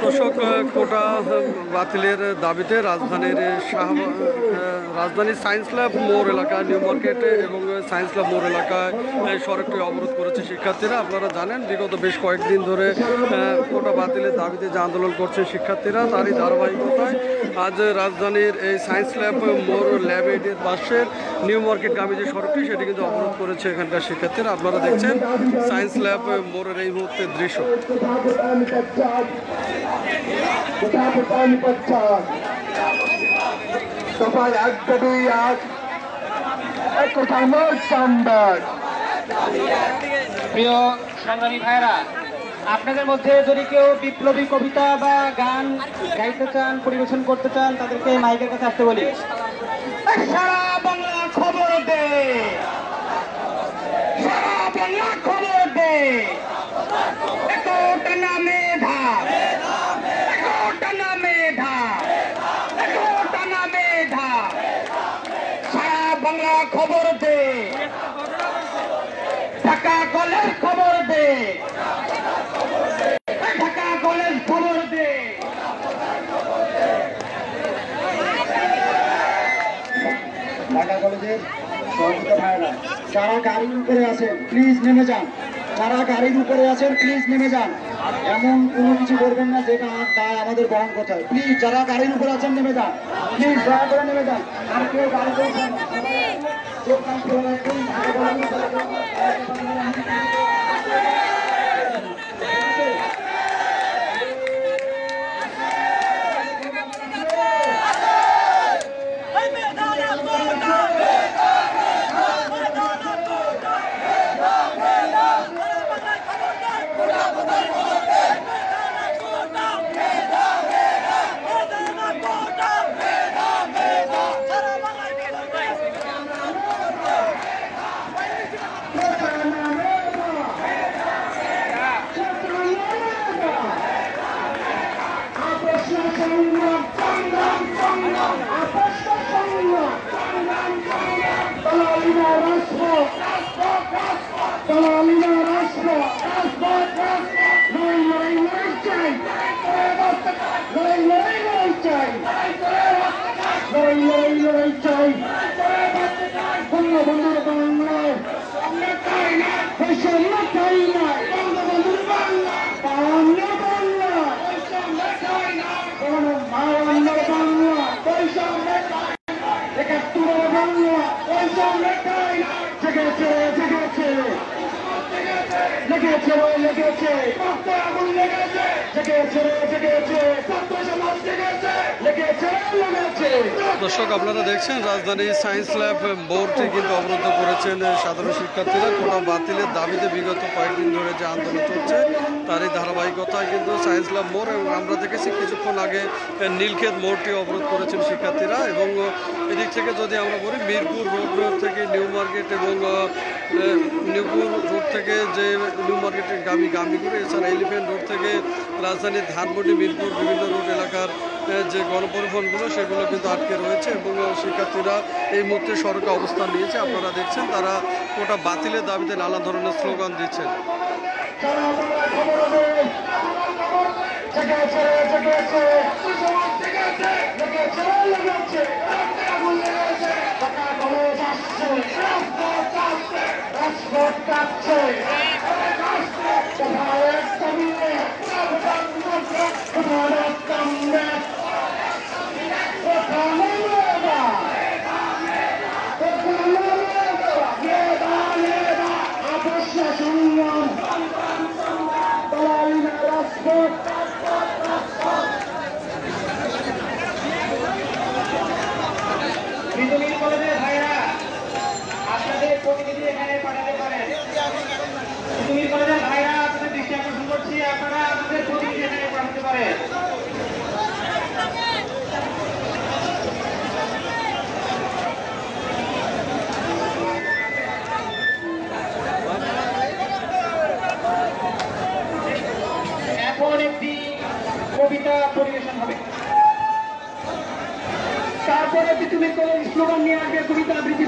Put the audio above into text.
দর্শক, কোটা বাতিলের দাবিতে রাজধানীর সায়েন্স ল্যাব মোড় এলাকায়, নিউ মার্কেটে এবং সায়েন্স ল্যাব মোড় এলাকায় সড়কটি অবরোধ করেছে শিক্ষার্থীরা। আপনারা জানেন বিগত বেশ কয়েকদিন ধরে কোটা বাতিলের দাবিতে যে আন্দোলন করছে শিক্ষার্থীরা, তারই ধারাবাহিকতায় আজ রাজধানীর এই সায়েন্স ল্যাব মোড় ল্যাবের পাশের নিউ মার্কেটগামী যে সড়কটি সেটি কিন্তু অবরোধ করেছে এখানকার শিক্ষার্থীরা। আপনারা দেখছেন সায়েন্স ল্যাব মোড়ের এই মুহূর্তের দৃশ্য। প্রিয় সংগ্রামী ভাইরা, আপনাদের মধ্যে যদি কেউ বিপ্লবী কবিতা বা গান গাইতে চান, পরিবেশন করতে চান, তাদেরকে মাইকের কাছে আসতে বলি। সারা বাংলা খবর দে, সারা বাংলা খবর দে, একটা নামে ধা, একটা নামে ধা, একটা নামে ধা, সারা বাংলা খবর দে, ঢাকা কলেজ খবর দে, ঢাকা কলেজ খবর দে। ঢাকা কলেজের সহযোগিতা ভাইরা, যারা গাড়ির উপরে আছেন প্লিজ নেমে যান, যারা গাড়ির উপরে আছেন প্লিজ নেমে যান। এমন কোনো কিছু করবেন না যেটা দায় আমাদের বহন করতে হয়। প্লিজ যারা গাড়ির উপরে আছেন নেমে যান, প্লিজ দয়া করে নেমে যান। আর কেউ গাড়ি করবেন দর্শক, আপনারা দেখছেন রাজধানী সায়েন্স ল্যাব মোড়টি কিন্তু অবরুদ্ধ করেছেন সাধারণ শিক্ষার্থীরা। কোটা বাতিলের দাবিতে বিগত কয়েকদিন ধরে যে আন্দোলন চলছে তারই ধারাবাহিকতায় কিন্তু সায়েন্স ল্যাব মোড়, এবং আমরা দেখেছি কিছুক্ষণ আগে নীলক্ষেত মোড়টি অবরোধ করেছেন শিক্ষার্থীরা। এবং এদিক থেকে যদি আমরা বলি, মিরপুর রোড থেকে নিউ মার্কেট এবং মিরপুর রোড থেকে যে নিউ মার্কেটের গামীগুলো, এছাড়া এলিফ্যান্ট রোড থেকে রাজধানীর ধানমন্ডি, মিরপুর বিভিন্ন রোড এলাকার যে গণপরিবহনগুলো সেগুলো কিন্তু আটকে রয়েছে এবং শিক্ষার্থীরা এই মুহূর্তে সড়কে অবস্থান নিয়েছে। আপনারা দেখছেন তারা কোটা বাতিলের দাবিতে নানা ধরনের স্লোগান দিচ্ছেন। কলেজের ভাইরা, আপনাদের প্রতিনিধি এখানে পাঠাতে পারেন। কলেজের ভাইরা, আপনাদের দৃষ্টি আকর্ষণ করছি, আপনারা আপনাদের প্রতিনিধি এখানে পাঠাতে পারেন। এখন একটি কবিতা পরিবেশন হবে, তারপরে পৃথিবীর কলেজ স্লোগান নিয়ে আসবে কবিতা আবৃত্তি।